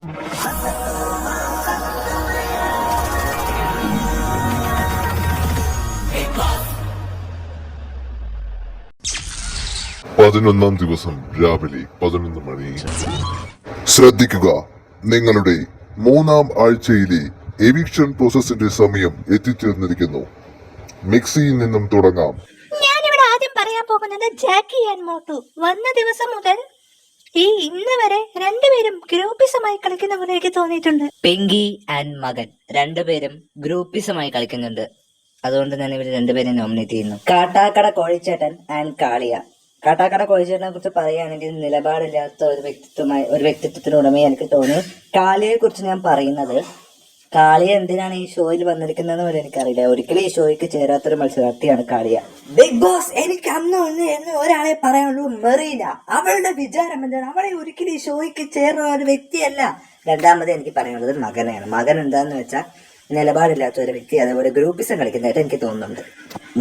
11-ാം ദിവസം രാവിലെ 11 മണി. ശ്രദ്ധിക്കുക, നിങ്ങളുടെ 3-ാം ആഴ്ചയിലെ എവിക്ഷൻ പ്രോസസിന്റെ സമയം എത്തിച്ചേർന്നിരിക്കുന്നു. മിക്സിയിൽ നിന്നും തുടങ്ങാം. ഞാനിവിടെ ആദ്യം പറയാൻ പോകുന്നത് ജാക്കി ആൻഡ് മോട്ടു. വന്ന ദിവസം മുതൽ ഇന്ന് വരെ രണ്ടുപേരും ഗ്രൂപ്പിസമായി കളിക്കുന്ന പോലെ എനിക്ക് തോന്നിയിട്ടുണ്ട്. പിങ്കി ആൻഡ് മകൻ രണ്ടുപേരും ഗ്രൂപ്പിസമായി കളിക്കുന്നുണ്ട്. അതുകൊണ്ട് തന്നെ ഇവർ രണ്ടുപേരും നോമിനേറ്റ് ചെയ്യുന്നു. കാട്ടാക്കട കോഴിച്ചേട്ടൻ ആൻഡ് കാളിയ. കാട്ടാക്കട കോഴിച്ചേട്ടനെ കുറിച്ച് പറയുകയാണെങ്കിൽ നിലപാടില്ലാത്ത ഒരു വ്യക്തിത്വത്തിന് ഉടമയെ എനിക്ക് തോന്നി. കാളിയെ കുറിച്ച് ഞാൻ പറയുന്നത്, കാളിയ എന്തിനാണ് ഈ ഷോയിൽ വന്നിരിക്കുന്നതെന്ന് വരെ എനിക്കറിയില്ല. ഒരിക്കലും ഈ ഷോയ്ക്ക് ചേരാത്തൊരു മത്സരാർത്ഥിയാണ് കാളിയ. ബിഗ് ബോസ്, എനിക്ക് അന്ന് ഒരാളെ പറയാനുള്ളൂ, മെറീന. അവളുടെ വിചാരം എന്താണ്? അവളെ ഒരിക്കലും ഈ ഷോയ്ക്ക് ചേർന്ന ഒരു വ്യക്തിയല്ല. രണ്ടാമത് എനിക്ക് പറയാനുള്ളത് മകനെയാണ്. മകൻ എന്താന്ന് വെച്ചാൽ നിലപാടില്ലാത്ത ഒരു വ്യക്തി, അതേപോലെ ഗ്രൂപ്പിസം കളിക്കുന്നതായിട്ട് എനിക്ക് തോന്നുന്നുണ്ട്.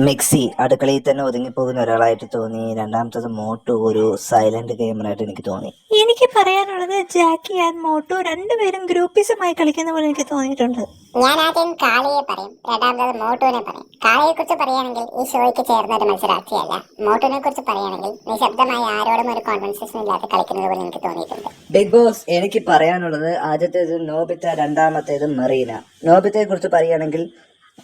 മിക്സി അടുക്കളയിൽ തന്നെ ഒതുങ്ങിപ്പോകുന്ന ഒരാളായിട്ട് തോന്നി. രണ്ടാമത്തത് മോട്ടു ഒരു സൈലന്റ് ഗെയിമറായിട്ട് എനിക്ക് തോന്നി. എനിക്ക് പറയാനുള്ളത് ജാക്കി ആൻഡ് മോട്ടു രണ്ടുപേരും ഗ്രൂപ്പിസമായി കളിക്കുന്ന പോലെ എനിക്ക് തോന്നിയിട്ടുണ്ട്. ഞാൻ ആദ്യം കാളിയെ പറയും, രണ്ടാമത് മോട്ടുവിനെ പറയും. കാളിയെ കുറിച്ച് പറയുകയാണെങ്കിൽ ഈ ഷോയ്ക്ക് ചേർന്ന ഒരു മത്സരാർത്ഥിയല്ല. മോട്ടുവിനെ കുറിച്ച് പറയുകയാണെങ്കിൽ നിശബ്ദമായി ആരോടും ഒരു കോൺവെർസേഷൻ ഇല്ലാതെ കളിക്കുന്നത് പോലെ എനിക്ക് തോന്നിയിട്ടുണ്ട്. ബിഗ് ബോസ്, എനിക്ക് പറയാനുള്ളത് ആദ്യത്തേത് നോബിത്ത, രണ്ടാമത്തേത് മെറീന. നോബിത്തയെ കുറിച്ച് പറയുകയാണെങ്കിൽ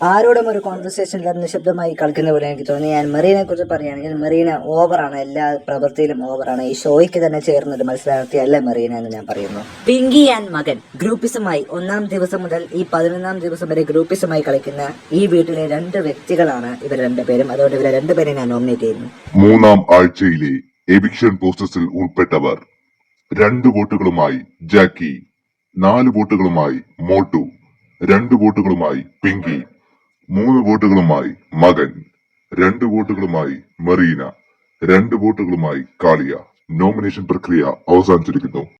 ആരോടും ഒരു കോൺവെർസേഷൻ ഇല്ലാതെ നിശബ്ദമായി കളിക്കുന്ന പോലെ എനിക്ക് തോന്നി. ഞാൻ മെറീനെ കുറിച്ച് പറയുകയാണെങ്കിൽ മെറീന ഓവറാണ്, എല്ലാ പ്രവൃത്തിയിലും ഓവറാണ്. ഈ ഷോയ്ക്ക് തന്നെ ചേർന്നൊരു മത്സരാർത്ഥി അല്ല മെറീന എന്ന് ഞാൻ പറയുന്നു. പിങ്കി ആൻഡ് മകൻ ഗ്രൂപ്പിസമായി 1-ാം ദിവസം മുതൽ ഈ 11-ാം ദിവസം വരെ ഗ്രൂപ്പിസമായി കളിക്കുന്ന ഈ വീട്ടിലെ രണ്ട് വ്യക്തികളാണ് ഇവർ രണ്ടുപേരും. അതുകൊണ്ട് ഇവരെ രണ്ടുപേരും ഞാൻ നോമിനേറ്റ് ചെയ്യുന്നു. 3-ാം ആഴ്ചയിലെ എവിക്ഷൻ പ്രോസസിൽ ഉൾപ്പെട്ടവർ: 2 വോട്ടുകളുമായി ജാക്കി, 4 വോട്ടുകളുമായി മോട്ടു, 2 വോട്ടുകളുമായി പിങ്കി, 3 വോട്ടുകളുമായി മകൻ, 2 വോട്ടുകളുമായി മറീന, 2 വോട്ടുകളുമായി കാളിയ. നോമിനേഷൻ പ്രക്രിയ അവസാനിച്ചിരിക്കുന്നു.